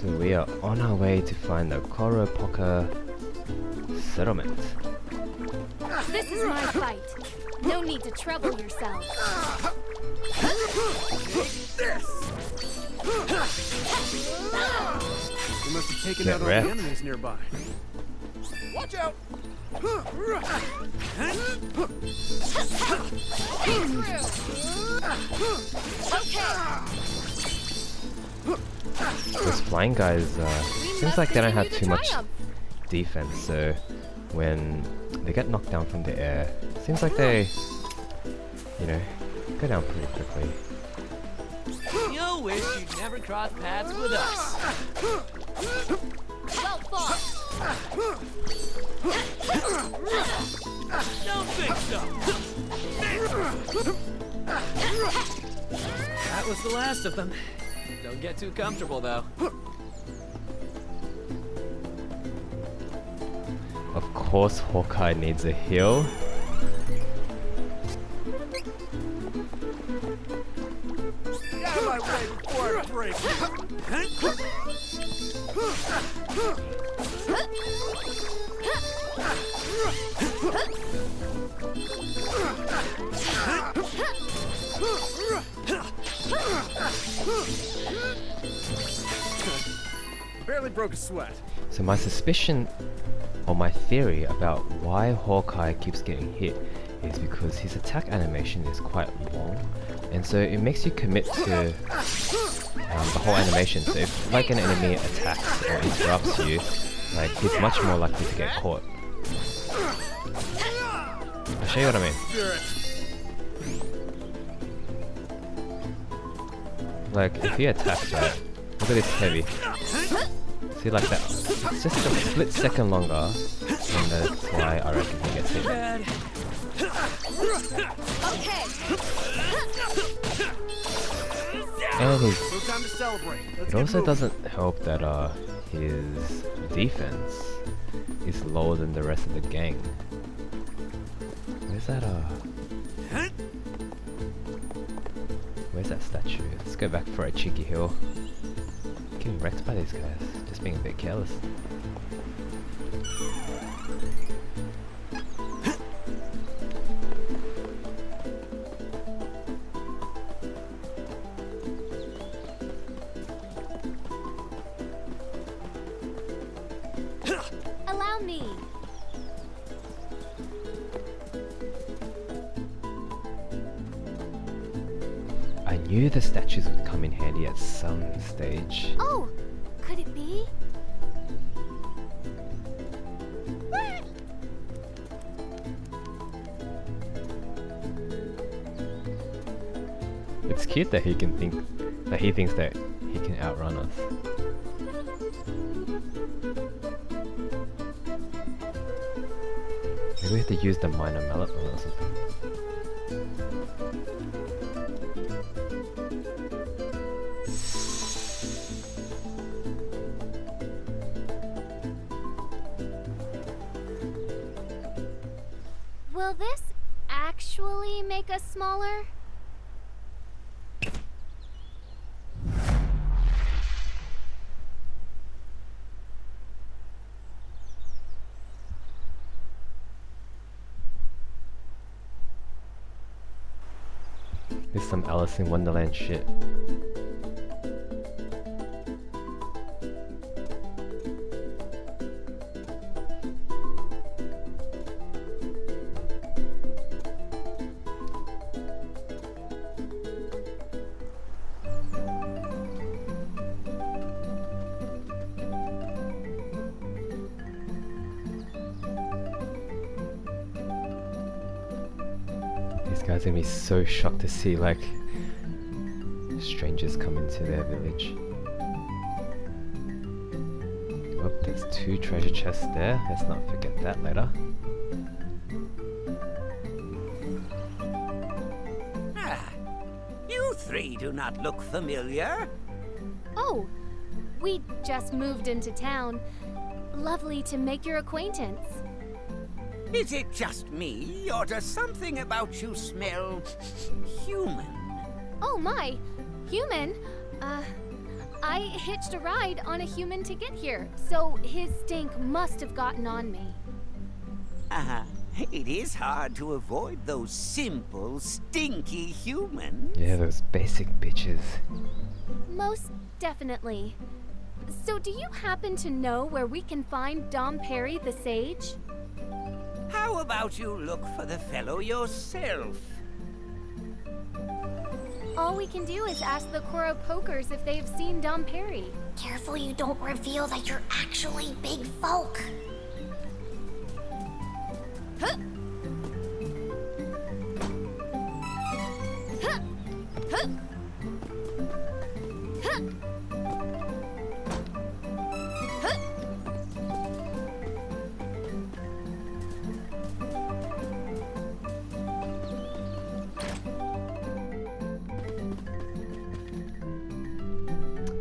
So we are on our way to find the Koropoka settlement. This is my fight. No need to trouble yourself. This. We must have taken Get out all wrecked. the enemies nearby. Watch out! Those flying guys, seems like they don't have too much defense, so when they get knocked down from the air, seems like they, you know, go down pretty quickly. You'll wish you'd never crossed paths with us. Well fought. Don't think so. That was the last of them. Don't get too comfortable, though. Of course, Hawkeye needs a heal. Get out of my way before I break. Barely broke a sweat. So my suspicion, or my theory about why Hawkeye keeps getting hit is because his attack animation is quite long, and so it makes you commit to the whole animation. So if like an enemy attacks or interrupts you, like he's much more likely to get caught. I'll show you what I mean. Like if he attacks, right? Look at this heavy. See, like that. It's just a split second longer, and that's why I reckon he gets hit. Okay. And his, No time to celebrate. Let's it get also moving. doesn't help that his defense is lower than the rest of the gang. Where's that Where's that statue? Let's go back for a cheeky hill. Getting wrecked by these guys, just being a bit careless. Allow me. I knew the statues would come in handy at some stage. Oh, could it be? It's cute that he thinks that he can outrun us. Maybe we have to use the minor mallet or something. Will this actually make us smaller? There's some Alice in Wonderland shit. These guys are gonna be so shocked to see like strangers come into their village. Oh, there's 2 treasure chests there. Let's not forget that later. Ah, you three do not look familiar. Oh, we just moved into town. Lovely to make your acquaintance. Is it just me, or does something about you smell human? Oh my, human? I hitched a ride on a human to get here, so his stink must have gotten on me. It is hard to avoid those simple, stinky humans. Yeah, those basic bitches. Most definitely. So do you happen to know where we can find Dom Perry the Sage? How about you look for the fellow yourself? All we can do is ask the Koro Pokers if they've seen Dom Perry. Careful you don't reveal that you're actually big folk. Huh. Huh. Huh. Huh. Huh.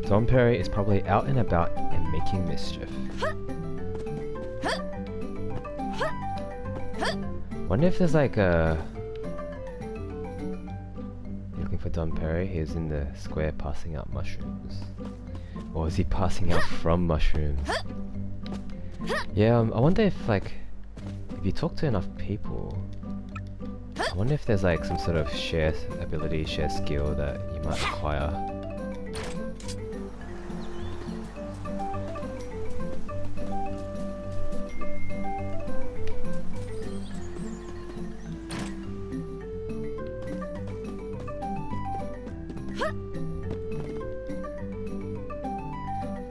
Dom Perry is probably out and about and making mischief. Wonder if there's like a... You're looking for Dom Perry? He's in the square passing out mushrooms. Or is he passing out from mushrooms? Yeah, I wonder if like... If you talk to enough people... I wonder if there's like some sort of shared ability, shared skill that you might acquire.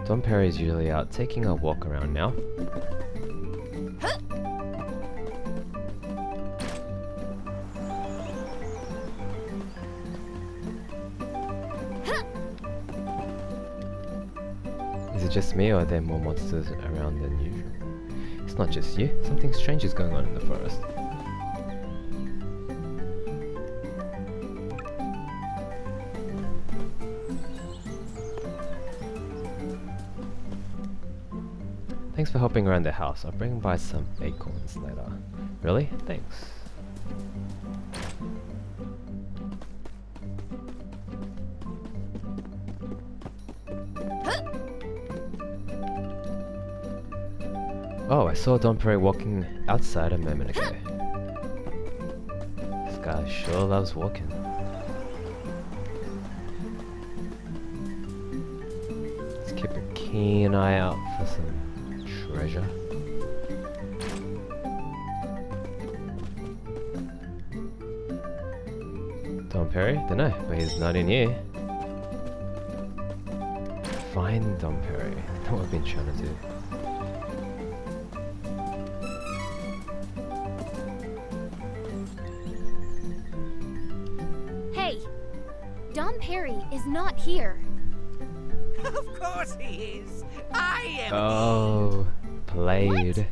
Dom Perry's usually out taking a walk around now. Is it just me or are there more monsters around than usual? It's not just you, something strange is going on in the forest. Thanks for helping around the house. I'll bring by some acorns later. Really? Thanks. Oh, I saw Dom Perry walking outside a moment ago. This guy sure loves walking. Let's keep a keen eye out for some treasure. Dom Perry? Dunno, but he's not in here. Find Dom Perry. That's what I've been trying to do. Hey! Dom Perry is not here. Of course he is. I am. Oh, played.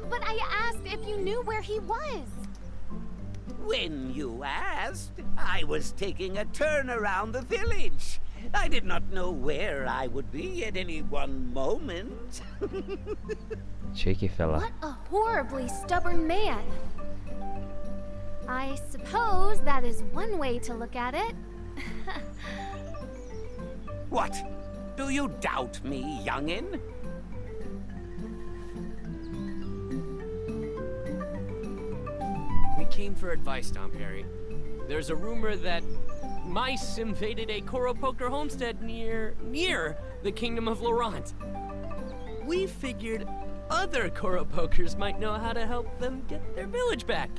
But I asked if you knew where he was. When you asked, I was taking a turn around the village. I did not know where I would be at any one moment. Cheeky fella. What a horribly stubborn man. I suppose that is one way to look at it. What? Do you doubt me, youngin'? We came for advice, Dom Perry. There's a rumor that mice invaded a Koropoker homestead near the kingdom of Laurent. We figured other Koropokers might know how to help them get their village back.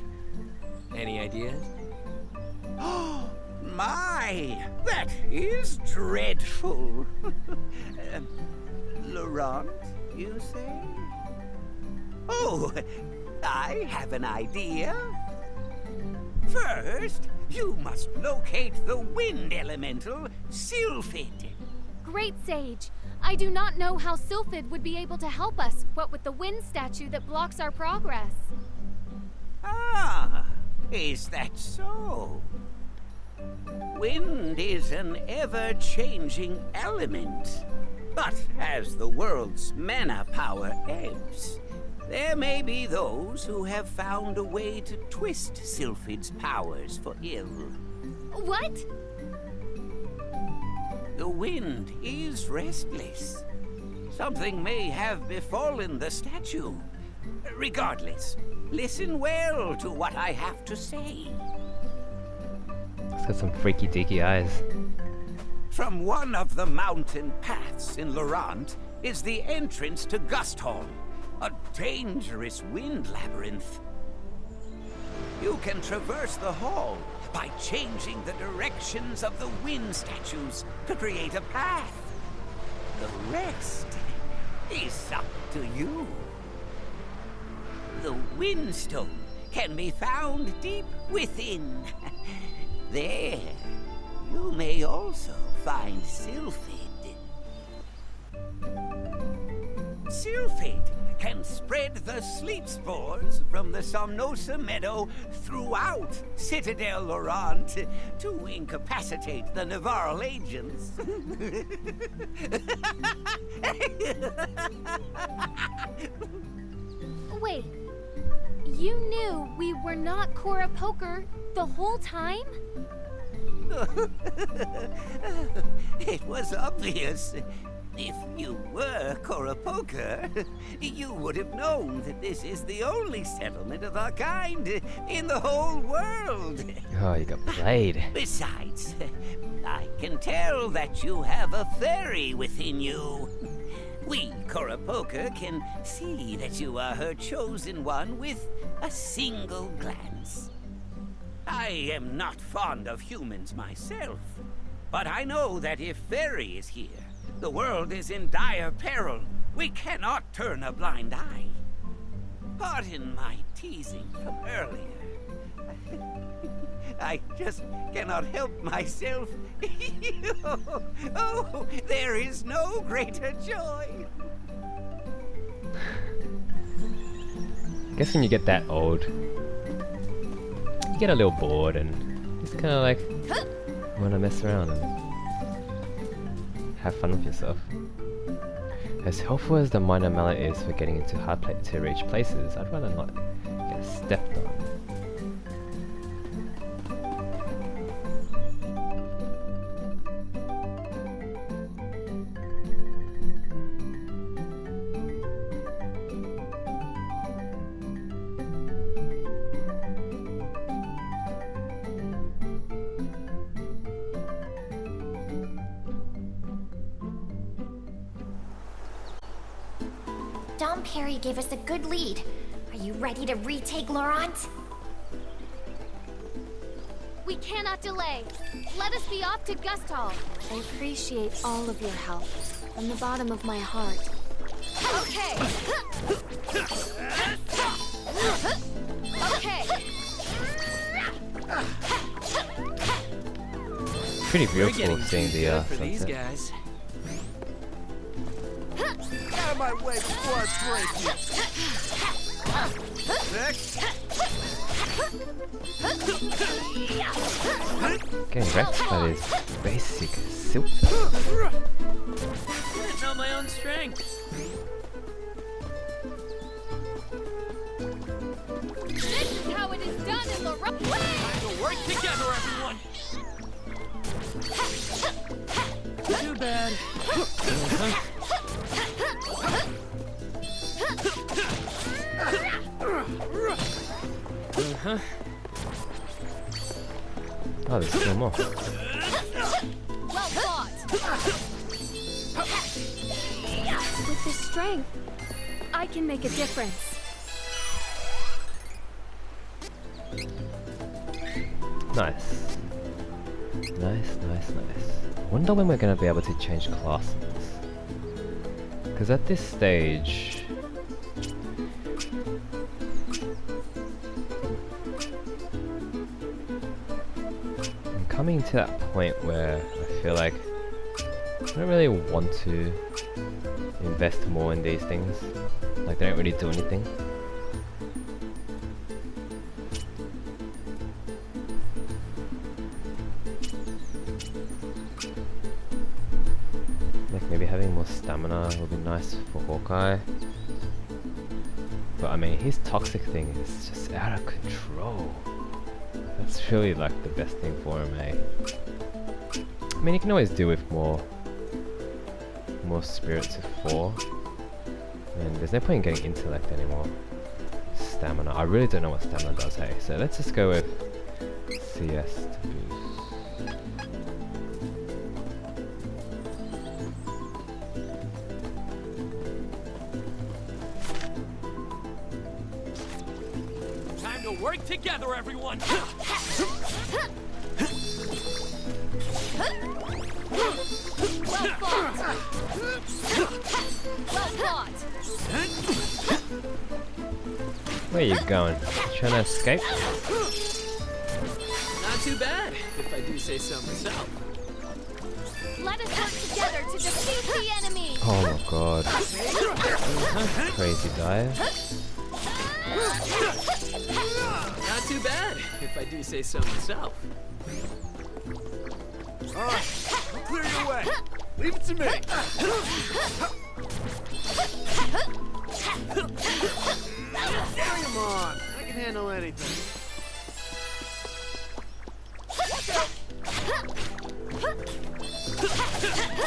Any ideas? My, that is dreadful. Laurent, you say? Oh, I have an idea. First, you must locate the wind elemental, Sylphid. Great Sage. I do not know how Sylphid would be able to help us, what with the wind statue that blocks our progress. Ah, is that so? Wind is an ever-changing element. But as the world's mana power ebbs, there may be those who have found a way to twist Sylphid's powers for ill. What? The the wind is restless. Something may have befallen the statue. Regardless, listen well to what I have to say. It's got some freaky deaky eyes. From one of the mountain paths in Laurent is the entrance to Gust Hall, a dangerous wind labyrinth. You can traverse the hall by changing the directions of the wind statues to create a path. The rest is up to you. The Windstone can be found deep within. There, you may also find Sylphid. Sylphid can spread the sleep spores from the Somnosa Meadow throughout Citadel Laurent to incapacitate the Navarre agents. Wait, you knew we were not Cora Poker the whole time? It was obvious. If you were Cora Poker, you would have known that this is the only settlement of our kind in the whole world. Oh, you got played. Besides, I can tell that you have a fairy within you. We, Cora Poker, can see that you are her chosen one with a single glance. I am not fond of humans myself, but I know that if Fairy is here, the world is in dire peril. We cannot turn a blind eye. Pardon my teasing from earlier. I just cannot help myself. Oh, there is no greater joy. I guess when you get that old, you get a little bored and just kind of like want to mess around and have fun with yourself. As helpful as the minor mallet is for getting into hard to reach places, I'd rather not get stepped on. Dom Perry gave us a good lead. Are you ready to retake Laurent? We cannot delay. Let us be off to Gust Hall. I appreciate all of your help from the bottom of my heart. Okay. Pretty We're beautiful getting seeing too the good for these sunset. guys. Out of my way before I break you. Next. Getting wrecked by this basic silk. Didn't know my own strength. This is how it is done in Laurent. Time to work together, everyone. Too bad. Oh, there's still more. Well fought. With this strength, I can make a difference. Nice. Nice. I wonder when we're gonna be able to change classes. Because at this stage... I'm coming to that point where I feel like I don't really want to invest more in these things. Like, they don't really do anything. Maybe having more stamina would be nice for Hawkeye. But I mean, his toxic thing is just out of control. That's really like the best thing for him, eh? I mean, you can always do with more more spirit to 4. And there's no point in getting intellect anymore. Stamina. I really don't know what stamina does, hey. So let's just go with CS to boost. Time to work together, everyone! Well fought! Well fought! Where are you going? Trying to escape? Not too bad, if I do say so myself. Let us work together to defeat the enemy! Oh my god. Crazy dive. Not too bad, if I do say so myself. Alright, I'll clear your way. Leave it to me. Bring him on. I can handle anything.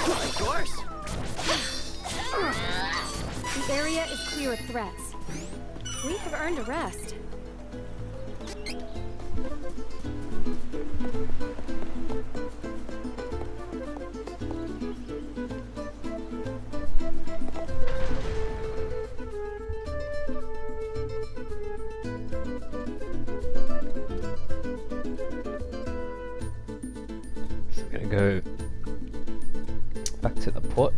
Of course. The area is clear of threats. We have earned a rest. So we're gonna go back to the port.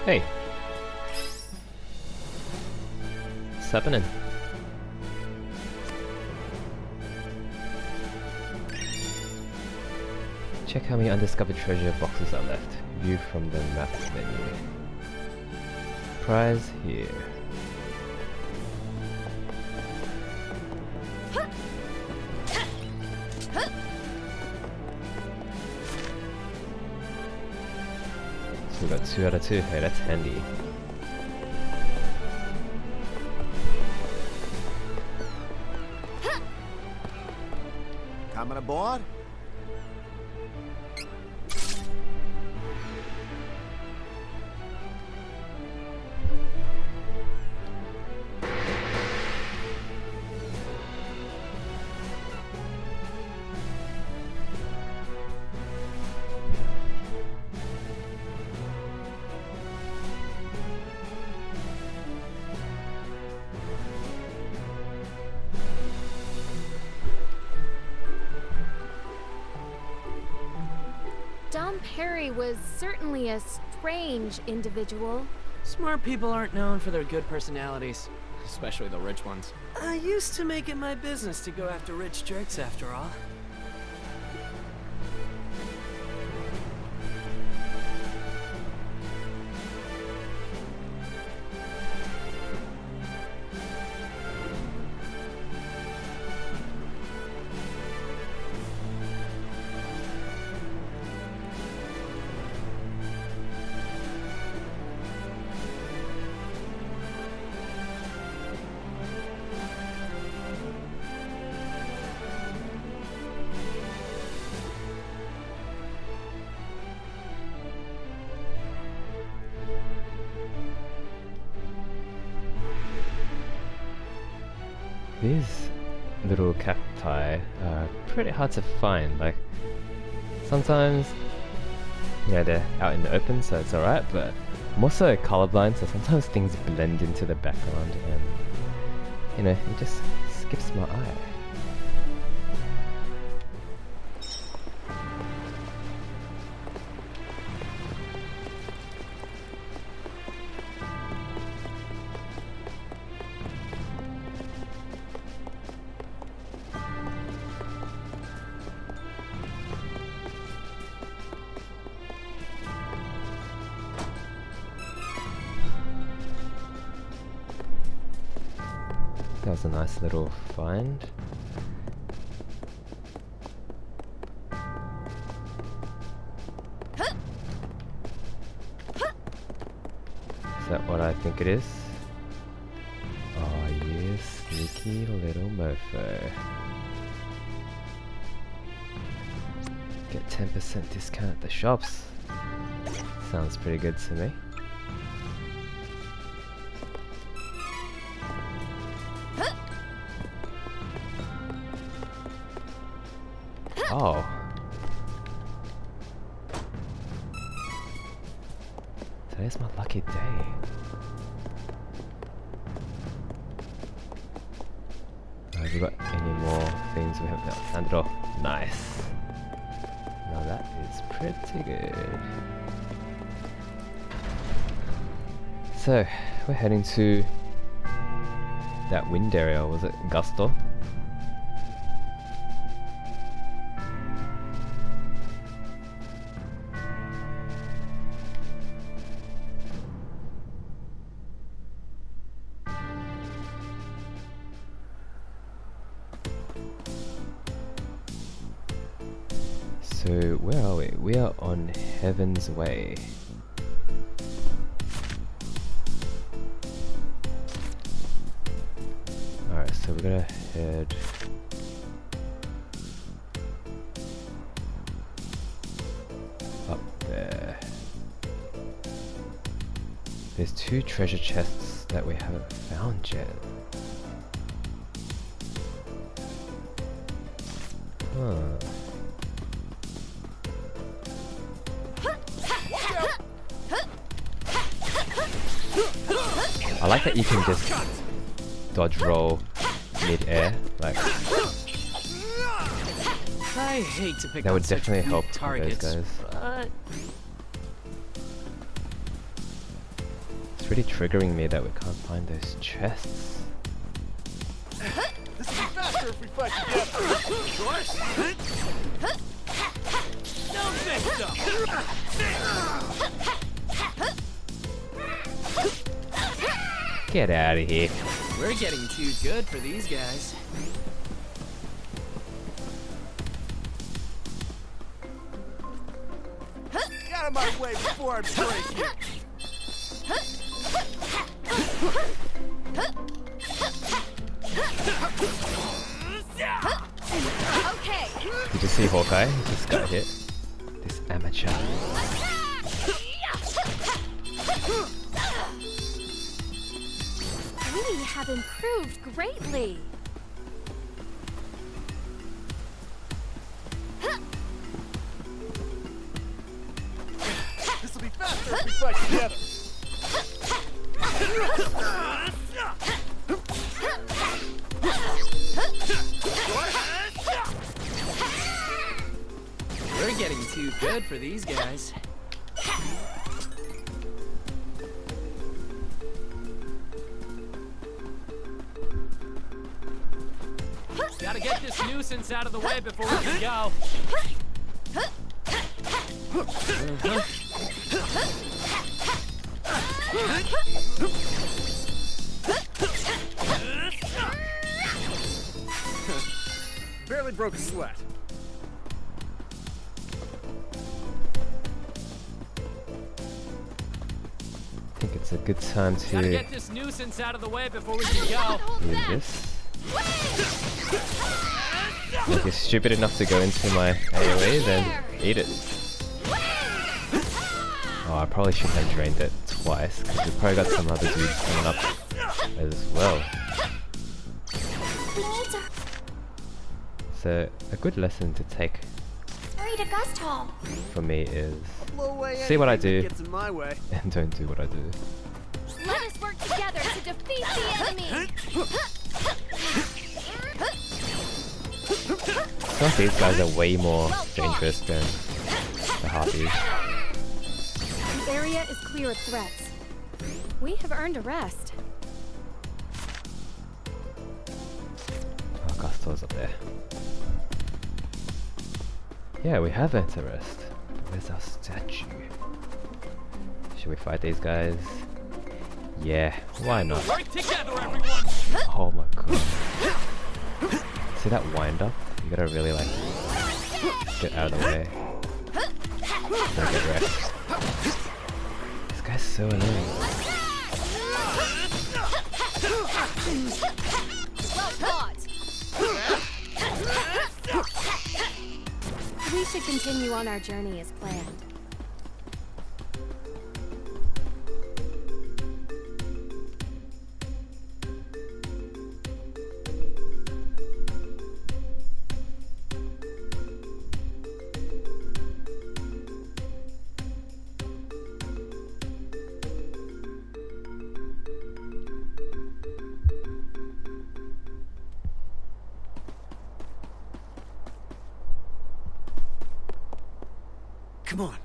Hey. What's happening? Check how many undiscovered treasure boxes are left. View from the map menu. Prize here. So we got 2 out of 2. Hey, that's handy. Coming aboard? Dom Perry was certainly a strange individual. Smart people aren't known for their good personalities, especially the rich ones. I used to make it my business to go after rich jerks after all. These little cacti are pretty hard to find. Like, sometimes, you know, they're out in the open, so it's alright, but I'm also colorblind, so sometimes things blend into the background and, you know, it just skips my eye. That was a nice little find. Is that what I think it is? Oh yes, sneaky little mofo. Get 10% discount at the shops. Sounds pretty good to me. Oh. Today's my lucky day. Have we got any more things we haven't found it off? Nice. Now that is pretty good. So, we're heading to that wind area, was it Gusto? So, where are we? We are on Heaven's Way. Alright, so we're gonna head up there. There's 2 treasure chests that we haven't found yet. Huh. I like that you can just dodge roll mid-air, like I hate to pick that on would such definitely weak help targets, those guys. but It's really triggering me that we can't find those chests. This will be faster if we fight together. no victim. Get out of here. We're getting too good for these guys. Get out of my way before I break you. Okay. Did you see Hawkeye? He just got hit. This amateur. We have improved greatly. This will be faster if we fight together. We're getting too good for these guys. Gotta get this nuisance out of the way before we can go. Barely broke a sweat. I think it's a good time Gotta to get this nuisance out of the way before we can go. do this. If you're stupid enough to go into my AoE, then eat it. Oh, I probably shouldn't have drained it twice, because we've probably got some other dudes coming up as well. We need to So, a good lesson to take hurry to Gust Hall. for me is Blow away see what I anything do that gets in my way. and don't do what I do. Let us work together to defeat the enemy. Some of these guys are way more dangerous than the harpies. The area is clear of threats. We have earned a rest. Oh, Gusto's up there. Yeah, we have earned a rest. Where's our statue? Should we fight these guys? Yeah, why not? Work together, everyone! Oh my god. See that wind up? You gotta really like get out of the way. Don't get wrecked. This guy's so annoying. should continue on our journey as planned. Come on.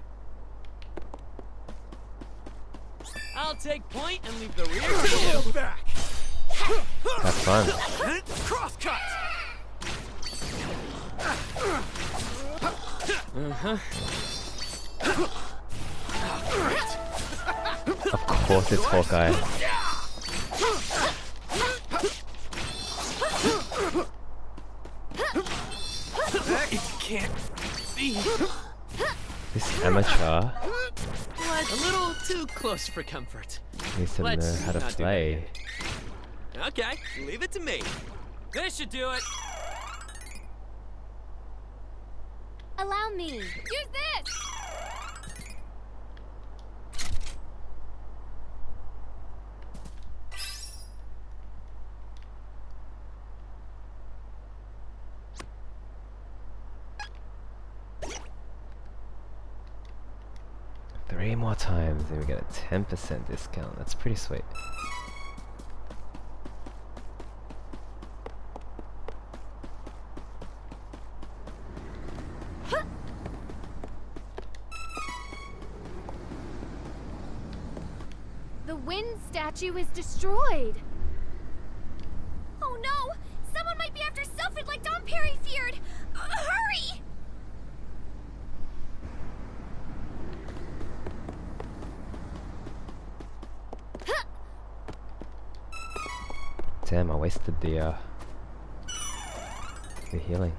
I'll take point and leave the rear to you. Back. Have fun. Cross cut. Of course it's Hawkeye. It can't be. This amateur What? A little too close for comfort. needs to know Let's how to not do that play. Okay, leave it to me. This should do it. Allow me. Use this! 3 more times and we get a 10% discount. That's pretty sweet. The wind statue is destroyed. Oh no! Someone might be after Selfrid like Don Perry feared! Hurry! Damn, I wasted the healing.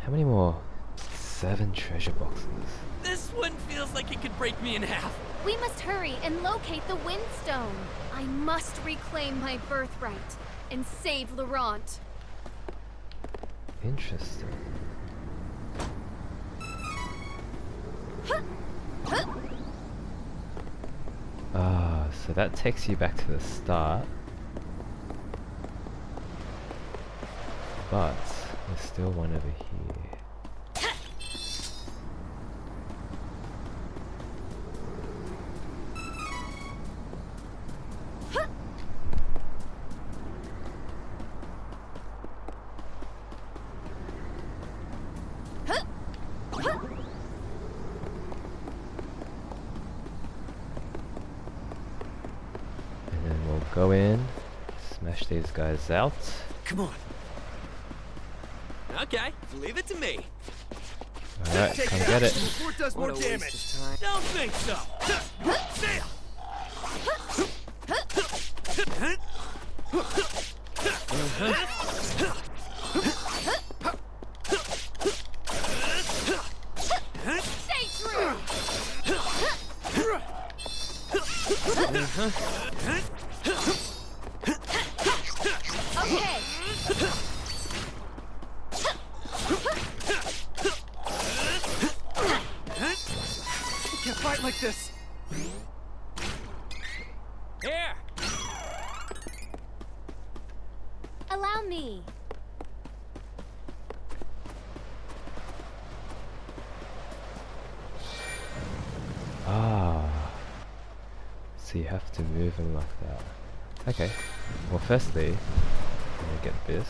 How many more? 7 treasure boxes. This one feels like it could break me in half. We must hurry and locate the Windstone. I must reclaim my birthright and save Laurent. Interesting. Ah, so that takes you back to the start. But there's still one over here. And then we'll go in, smash these guys out. Come on. Okay, leave it to me. Alright, Take come it get out it. before it does more What a waste damage. of time. Don't think so. Fail. Stay true! Okay. You can't fight like this. Here. Allow me. Ah. So you have to move them like that. Okay. Well, firstly, I'm gonna get this.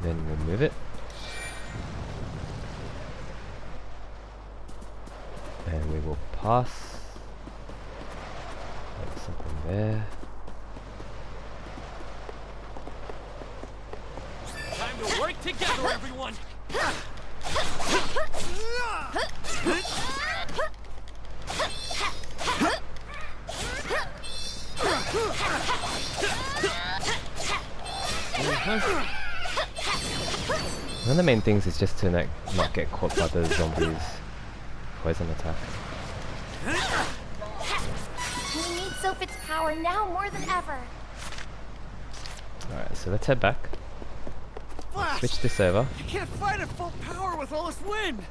Then we'll move it. And we will pass. Like something there. Time to work together, everyone. One of the main things is just to not get caught by the zombies' poison attack. of its power now more than ever. Alright, so let's head back. Flash! Switch this over. You can't fight at full power with all this wind!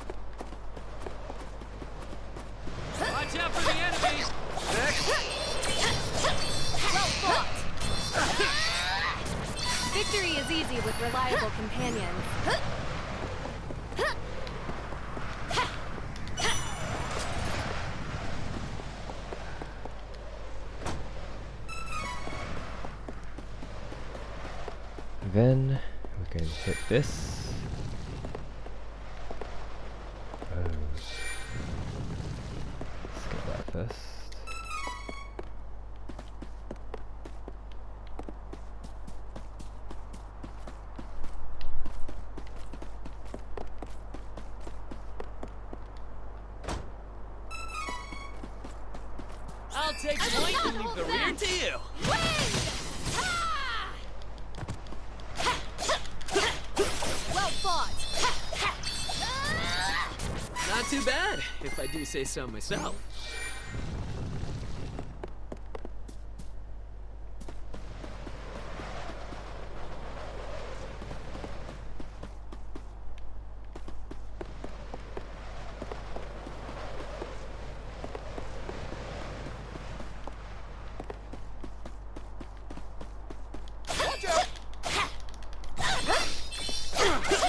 Watch out for the enemy! Well fought! Victory is easy with reliable companions. Then we're going to hit this. Oh. Let's get that first. I'll take point and leave the rear to you. Well fought! Not too bad, if I do say so myself.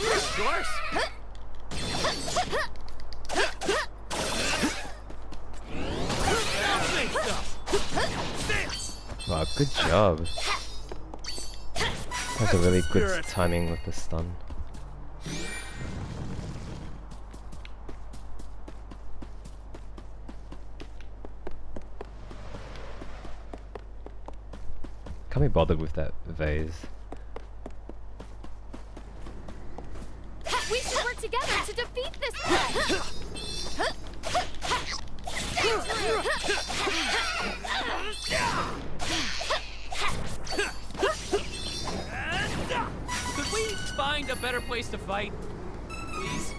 Of course. Wow, good job. That's a really good timing with the stun. Can't be bothered with that vase. We should work together to defeat this threat! Could we find a better place to fight, please?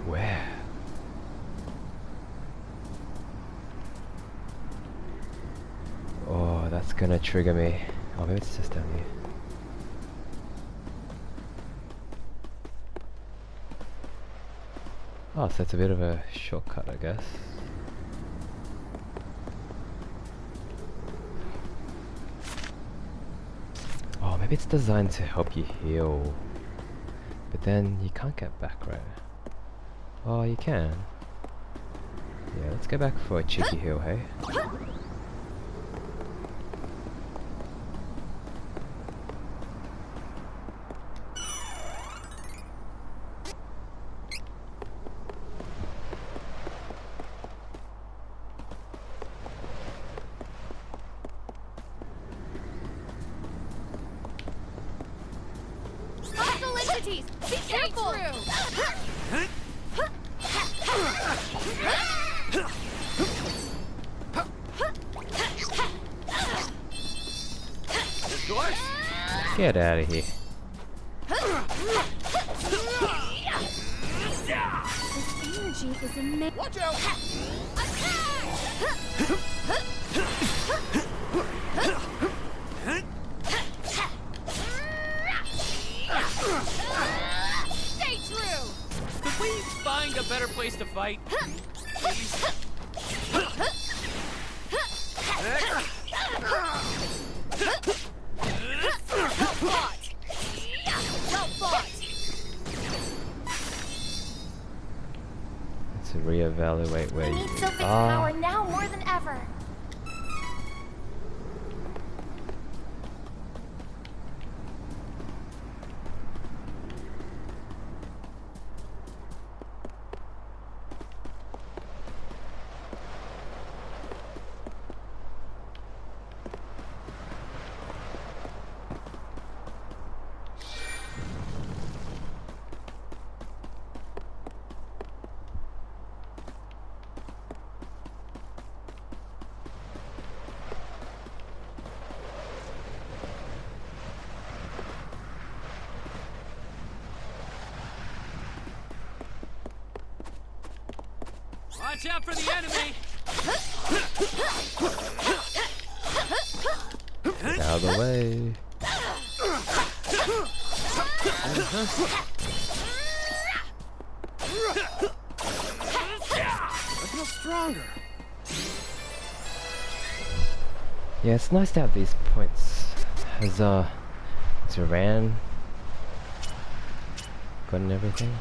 Where? Oh, that's gonna trigger me. Oh, maybe it's just down here. Oh, so it's a bit of a shortcut, I guess. Oh, maybe it's designed to help you heal. But then you can't get back, right? Oh, you can. Yeah, let's go back for a cheeky heal, hey? Hostile entities! Be careful! Of course. Get out of here. This energy is amazing. Watch out! Stay true! Could we find a better place to fight, please? Well fought! Well fought! Let's reevaluate where We you need Sophie's are. power now more than ever. Watch out for the enemy! Get out of the way. I feel stronger. Yeah, it's nice to have these points. Has Duran gotten everything?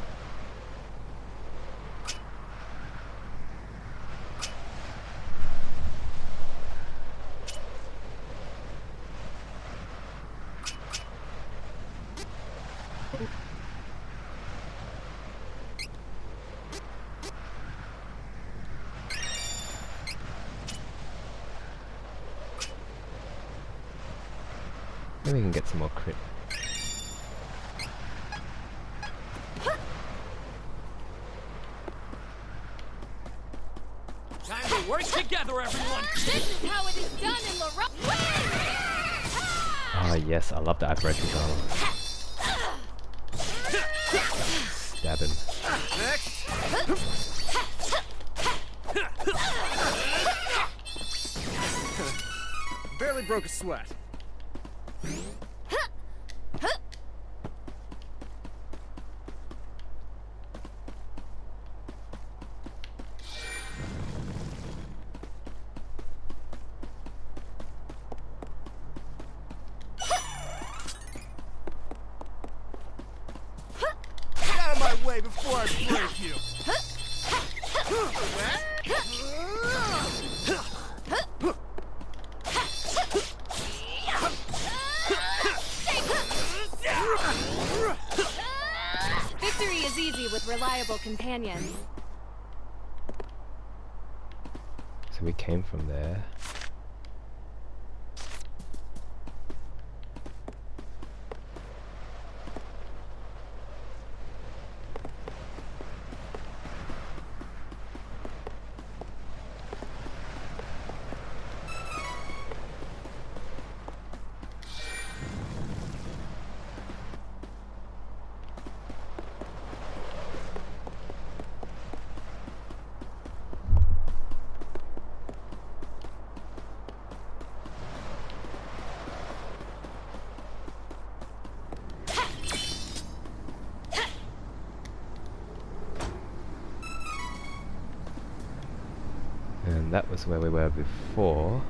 Maybe we can get some more crit. Time to work together, everyone! This is how it is done in Laurent. Ah, yes, I love the apparition drama. Stab him. Barely broke a sweat. Get out of my way before I break you. Victory is easy with reliable companions. So we came from there. And that was where we were before.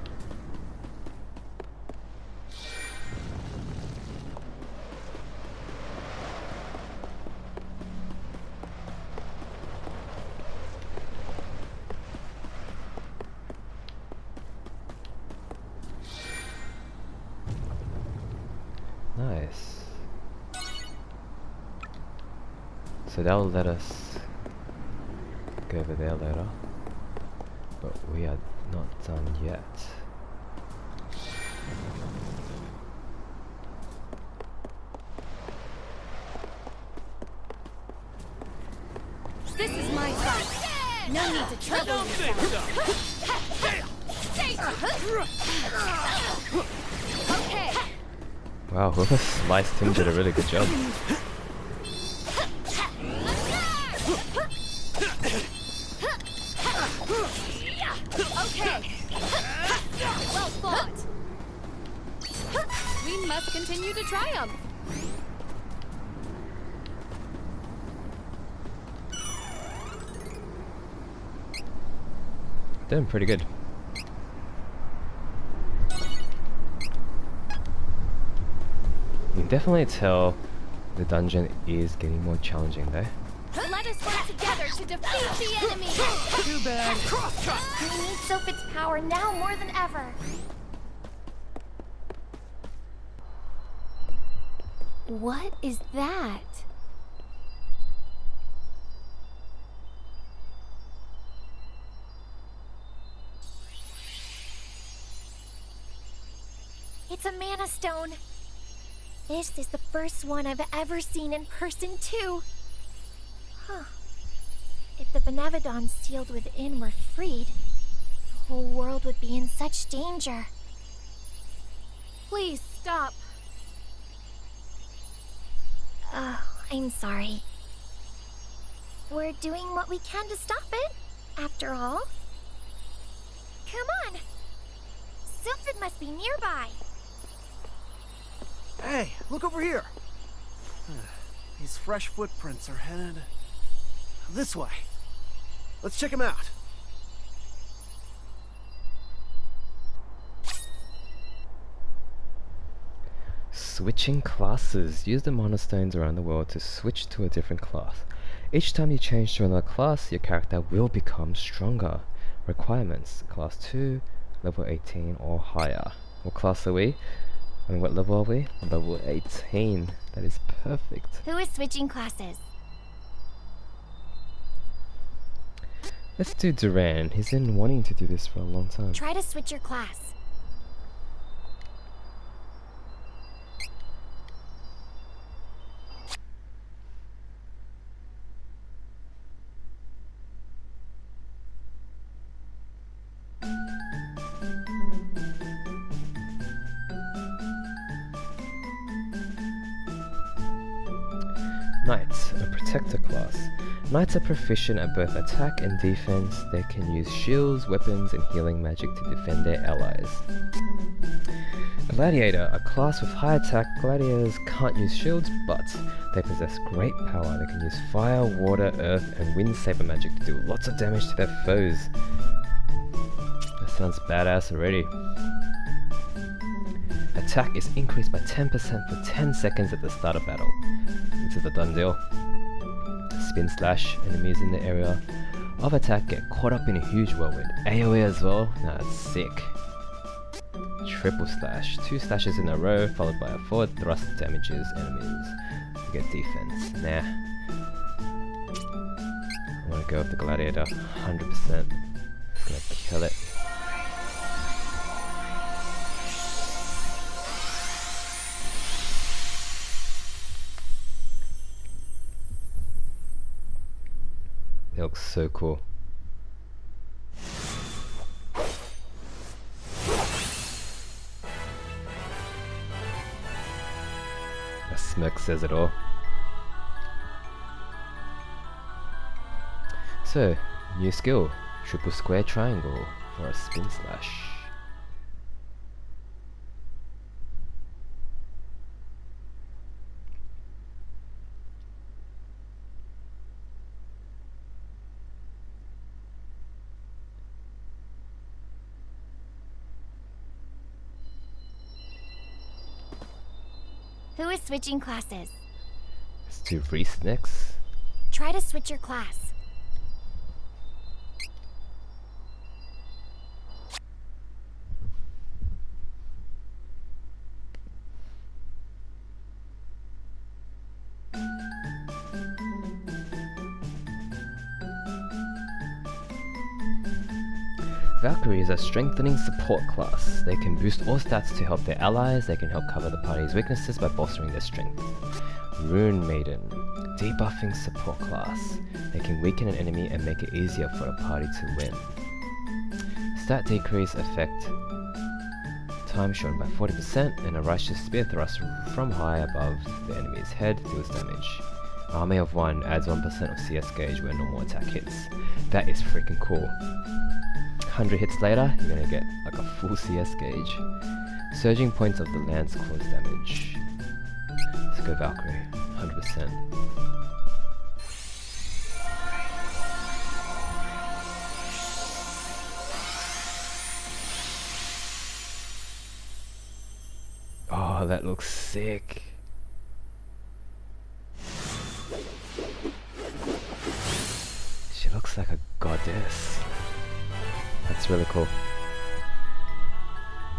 Nice. So that'll let us go over there later. But we are not done yet. This is my fight. No need to trouble Don't think so! Okay. Wow, whoever sliced him did a really good job. Okay. Well fought. We must continue to triumph. Doing pretty good. You can definitely tell the dungeon is getting more challenging though. Let us work together to defeat the enemy. Too bad. We need Sophit's power now more than ever. What is that? It's a mana stone. This is the first one I've ever seen in person, too. Huh. If the Benevodons sealed within were freed, the whole world would be in such danger. Please stop. Oh, I'm sorry. We're doing what we can to stop it. after all. Come on! Something must be nearby. Hey, look over here. These fresh footprints are headed this way. Let's check them out. Switching classes. Use the mana stones around the world to switch to a different class. Each time you change to another class, your character will become stronger. Requirements: class 2, level 18 or higher. What class are we? I mean, what level are we? Level 18. That is perfect. Who is switching classes? Let's do Duran. He's been wanting to do this for a long time. Try to switch your class. Knights, a protector class. Knights are proficient at both attack and defense. They can use shields, weapons, and healing magic to defend their allies. Gladiator, a class with high attack. Gladiators can't use shields, but they possess great power. They can use fire, water, earth, and wind saber magic to do lots of damage to their foes. That sounds badass already. Attack is increased by 10% for 10 seconds at the start of battle. This is a done deal. Spin slash. Enemies in the area of attack get caught up in a huge whirlwind. AoE as well. That's sick. Triple slash. 2 slashes in a row followed by a forward thrust damages enemies. You get defense. Nah. I want to go with the gladiator. 100%. It's gonna kill it. It looks so cool. A smirk says it all. So, new skill, triple square triangle for a spin slash. Who is switching classes? Let's do Riesz next. Try to switch your class. Valkyrie is a strengthening support class. They can boost all stats to help their allies. They can help cover the party's weaknesses by bolstering their strength. Rune Maiden, debuffing support class. They can weaken an enemy and make it easier for a party to win. Stat decrease effect. Time shortened by 40% and a righteous spear thrust from high above the enemy's head deals damage. Army of 1 adds 1% of CS gauge where normal attack hits. That is freaking cool. 100 hits later, you're gonna get like a full CS gauge. Surging points of the lance cause damage. Let's go Valkyrie, 100%. Oh, that looks sick. She looks like a goddess. That's really cool.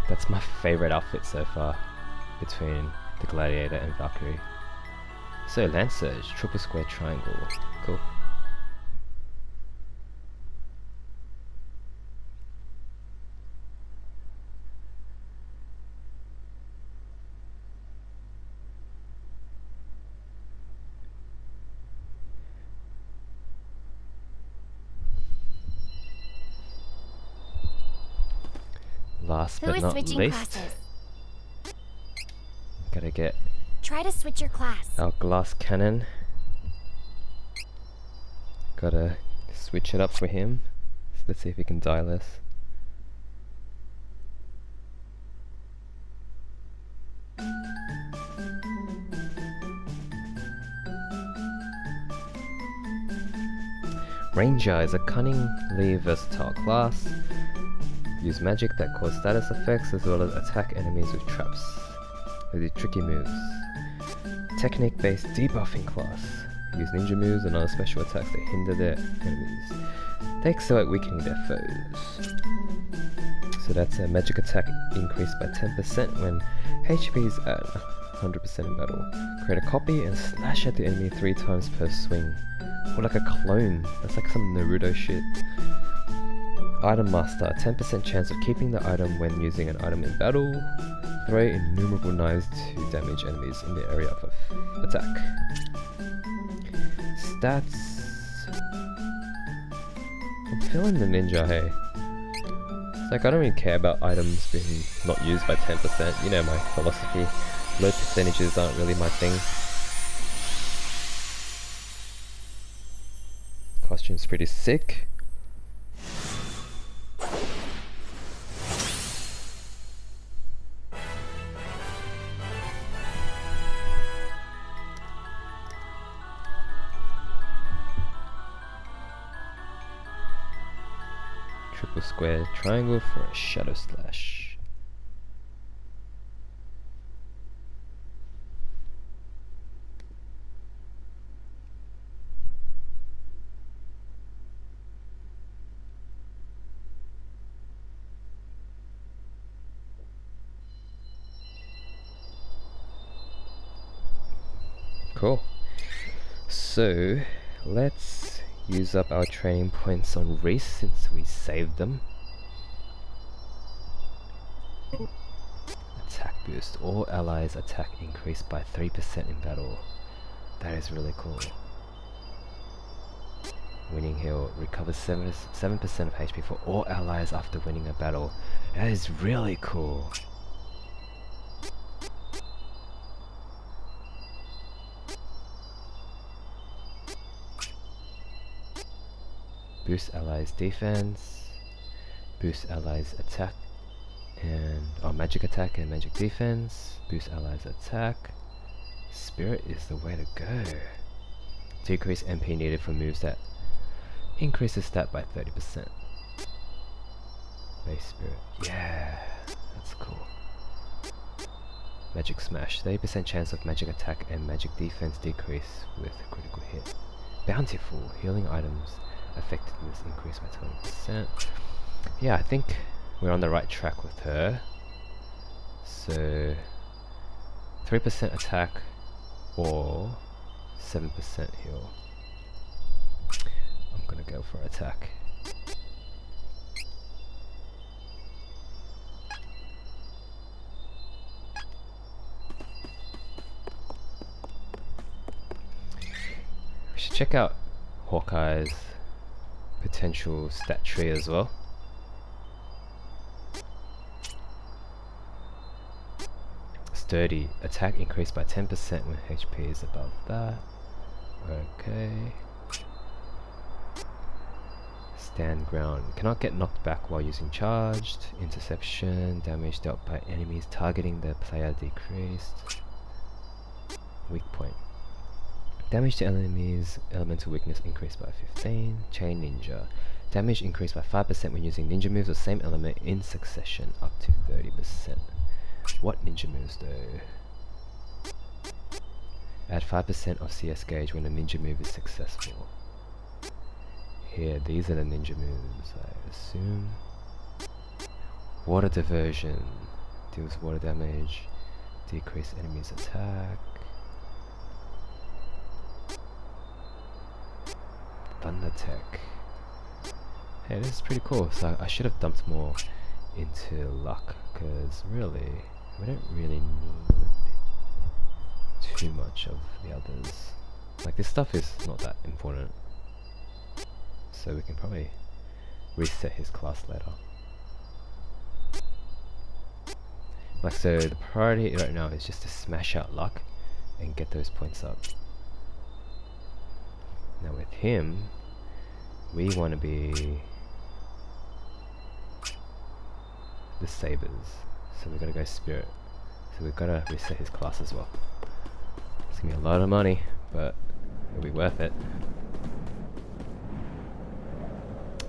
That's my favorite outfit so far between the Gladiator and Valkyrie. So Lance Surge, triple square triangle. Cool. Last but not least, gotta get Try to switch your class. our glass cannon. Gotta switch it up for him. Let's see if he can die less. Ranger is a cunningly versatile class. Use magic that cause status effects as well as attack enemies with traps. They do tricky moves. Technique-based debuffing class. Use ninja moves and other special attacks that hinder their enemies. They excel at weakening their foes. So that's a magic attack increased by 10% when HP is at 100% in battle. Create a copy and slash at the enemy 3 times per swing. Or like a clone. That's like some Naruto shit. Item Master. 10% chance of keeping the item when using an item in battle. Throw innumerable knives to damage enemies in the area of attack. Stats. I'm feeling the ninja, hey. It's like I don't really care about items being not used by 10%. You know my philosophy. Low percentages aren't really my thing. Costume's pretty sick. Triple square triangle for a shadow slash. Cool. So let's use up our training points on Riesz since we saved them. Attack boost. All allies attack increased by 3% in battle. That is really cool. Winning heal. Recovers 7% of HP for all allies after winning a battle. That is really cool. Boost allies defense, boost allies attack and magic attack and magic defense, boost allies attack. Spirit is the way to go. Decrease MP needed for moves that increase the stat by 30%. Base spirit, yeah, that's cool. Magic smash, 30% chance of magic attack and magic defense decrease with critical hit. Bountiful, healing items. Effectiveness increased by 20%. Yeah, I think we're on the right track with her. So 3% attack or 7% heal. I'm gonna go for attack. We should check out Hawkeye's potential stat tree as well. Sturdy. Attack increased by 10% when HP is above that. Okay. Stand ground. Cannot get knocked back while using charged. Interception. Damage dealt by enemies targeting the player decreased. Weak point. Damage to enemies, elemental weakness increased by 15. Chain ninja. Damage increased by 5% when using ninja moves of same element in succession, up to 30%. What ninja moves though? Add 5% of CS gauge when a ninja move is successful. Here, these are the ninja moves, I assume. Water diversion. Deals water damage. Decrease enemies' attack. Thunder Tech. Hey, this is pretty cool. So I should have dumped more into luck, because really, we don't really need too much of the others. Like, this stuff is not that important, so we can probably reset his class later. Like, so the priority right now is just to smash out luck and get those points up. Now with him, we want to be the sabers. So we gotta go spirit. So we've gotta reset his class as well. It's gonna be a lot of money, but it'll be worth it.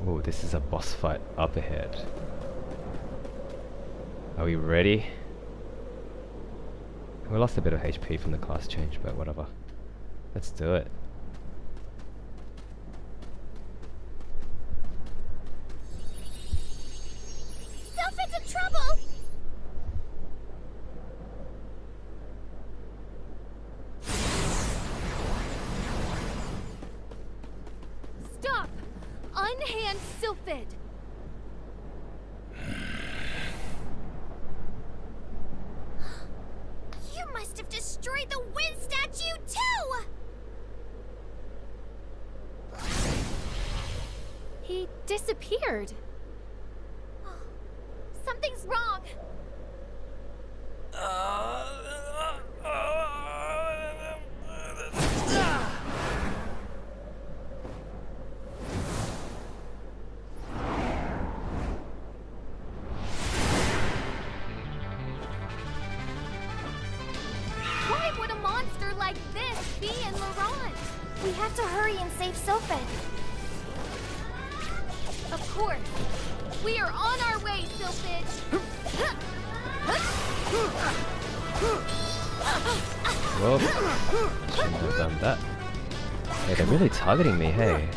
Oh, this is a boss fight up ahead. Are we ready? We lost a bit of HP from the class change, but whatever. Let's do it. Sylphid's in trouble! Stop! Unhand Sylphid! You must have destroyed the wind statue too! He disappeared. Something's wrong. Why would a monster like this be in Laurent? We have to hurry and save Sylphid. Of course. We are on our way, Sylphid. Whoa. Shouldn't have done that. Hey, they're really targeting me, hey.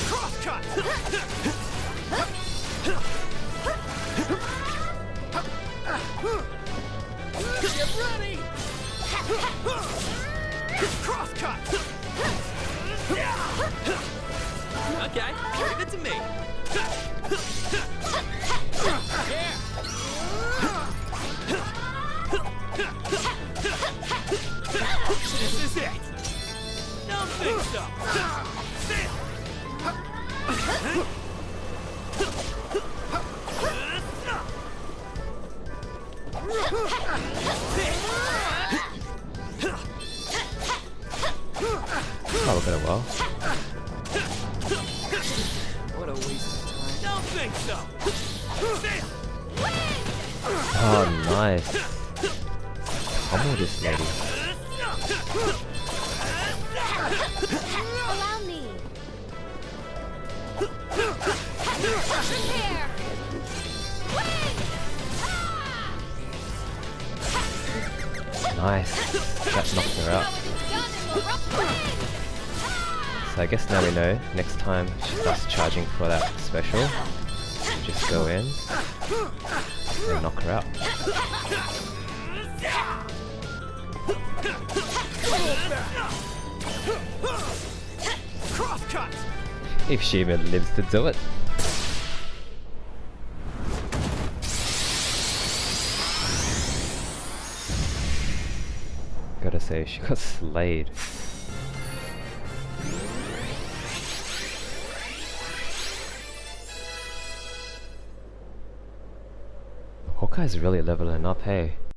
Crosscut! Get ready! Crosscut! Okay, give it to me. Yeah. This is it! Don't think so! Oh, we're gonna well. What a waste of time. Don't think so! Oh, nice. Pummel this lady. Allow me. Prepare. Nice. That knocked her out. So I guess now we know, next time she starts charging for that special, you just go in and knock her out. Crosscut! If she even lives to do it. Gotta say, she got slayed. Hawkeye's really leveling up, hey.